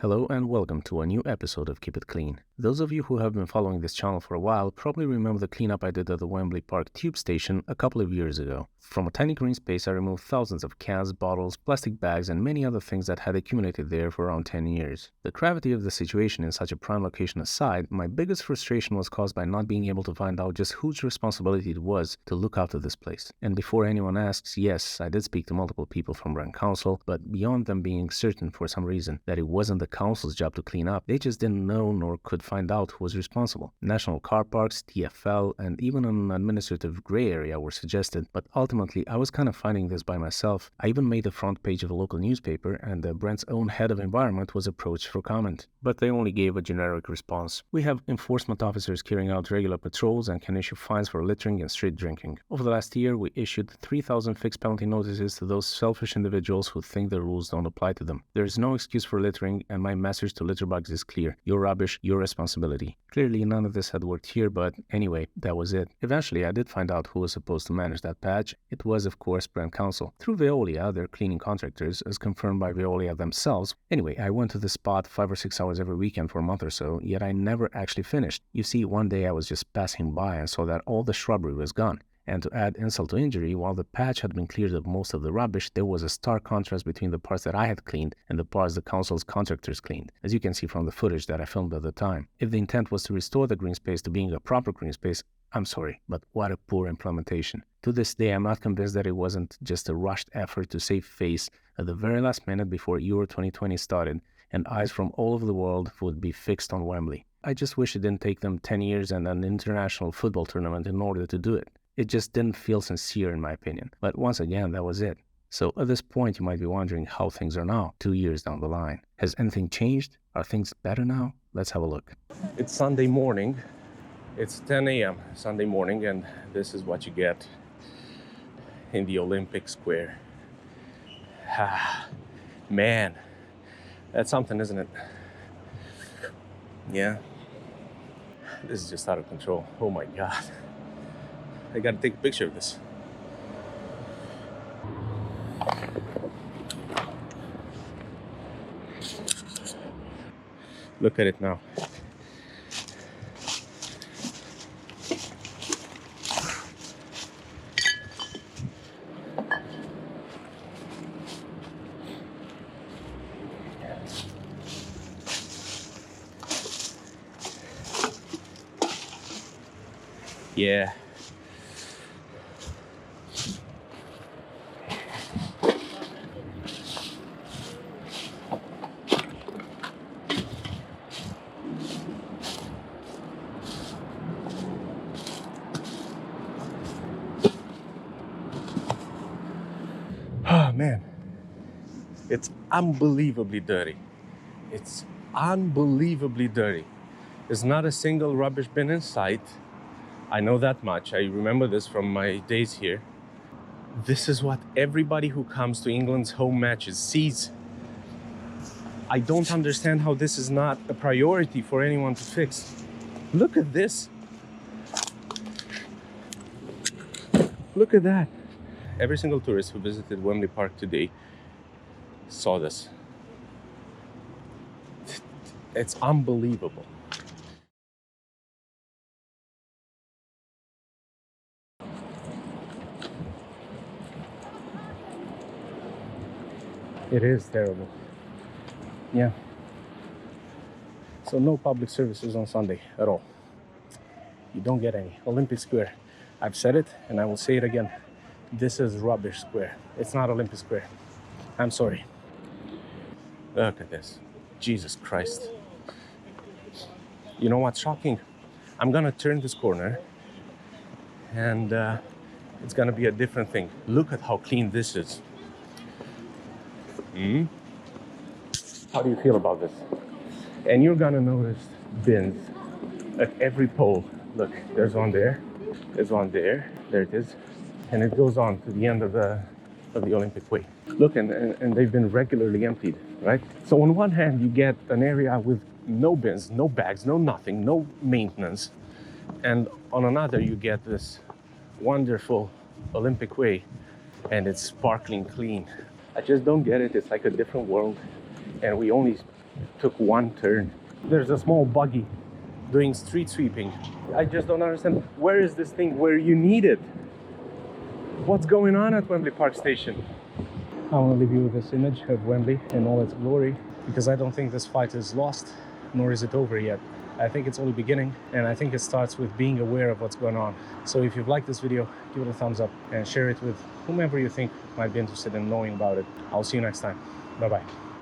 Hello and welcome to a new episode of Keep It Clean. Those of you who have been following this channel for a while probably remember the cleanup I did at the Wembley Park tube station a couple of years ago. From a tiny green space I removed thousands of cans, bottles, plastic bags and many other things that had accumulated there for around 10 years. The gravity of the situation in such a prime location aside, my biggest frustration was caused by not being able to find out just whose responsibility it was to look after this place. And before anyone asks, yes, I did speak to multiple people from Brand Council, but beyond them being certain for some reason that it wasn't the council's job to clean up, they just didn't know nor could find out who was responsible. National car parks, TfL, and even an administrative gray area were suggested, but ultimately I was kind of finding this by myself. I even made the front page of a local newspaper, and the brand's own head of environment was approached for comment. But they only gave a generic response. We have enforcement officers carrying out regular patrols and can issue fines for littering and street drinking. Over the last year, we issued 3,000 fixed penalty notices to those selfish individuals who think the rules don't apply to them. There is no excuse for littering, and my message to litterbugs is clear. Your rubbish, your responsibility. Clearly, none of this had worked here, but anyway, that was it. Eventually, I did find out who was supposed to manage that patch. It was, of course, Brand Council. Through Veolia, their cleaning contractors, as confirmed by Veolia themselves. Anyway, I went to the spot 5 or 6 hours every weekend for a month or so, yet I never actually finished. You see, one day I was just passing by and saw that all the shrubbery was gone. And to add insult to injury, while the patch had been cleared of most of the rubbish, there was a stark contrast between the parts that I had cleaned and the parts the council's contractors cleaned, as you can see from the footage that I filmed at the time. If the intent was to restore the green space to being a proper green space, I'm sorry, but what a poor implementation. To this day, I'm not convinced that it wasn't just a rushed effort to save face at the very last minute before Euro 2020 started, and eyes from all over the world would be fixed on Wembley. I just wish it didn't take them 10 years and an international football tournament in order to do it. It just didn't feel sincere in my opinion. But once again, that was it. So at this point, you might be wondering how things are now, 2 years down the line. Has anything changed? Are things better now? Let's have a look. It's Sunday morning. It's 10 a.m. Sunday morning, and this is what you get in the Olympic Square. Man, that's something, isn't it? Yeah. This is just out of control. Oh my God. I gotta take a picture of this. Look at it now. Yeah. Oh man, it's unbelievably dirty. It's unbelievably dirty. There's not a single rubbish bin in sight. I know that much. I remember this from my days here. This is what everybody who comes to England's home matches sees. I don't understand how this is not a priority for anyone to fix. Look at this. Look at that. Every single tourist who visited Wembley Park today saw this. It's unbelievable. It is terrible. Yeah. So no public services on Sunday at all. You don't get any. Olympic Square. I've said it and I will say it again. This is rubbish square. It's not Olympic Square. I'm sorry. Look at this. Jesus Christ. You know what's shocking? I'm gonna turn this corner and it's gonna be a different thing. Look at how clean this is. How do you feel about this? And you're gonna notice bins at every pole. Look, there's one there, there's one there, there it is. And it goes on to the end of the Olympic Way. Look, and they've been regularly emptied, right? So on one hand, you get an area with no bins, no bags, no nothing, no maintenance. And on another, you get this wonderful Olympic Way, and it's sparkling clean. I just don't get it. It's like a different world, and we only took one turn. There's a small buggy doing street sweeping. I just don't understand, where is this thing where you need it? What's going on at Wembley Park Station? I want to leave you with this image of Wembley in all its glory, because I don't think this fight is lost, nor is it over yet. I think it's only beginning, and I think it starts with being aware of what's going on. So if you've liked this video, give it a thumbs up and share it with whomever you think might be interested in knowing about it. I'll see you next time. Bye-bye.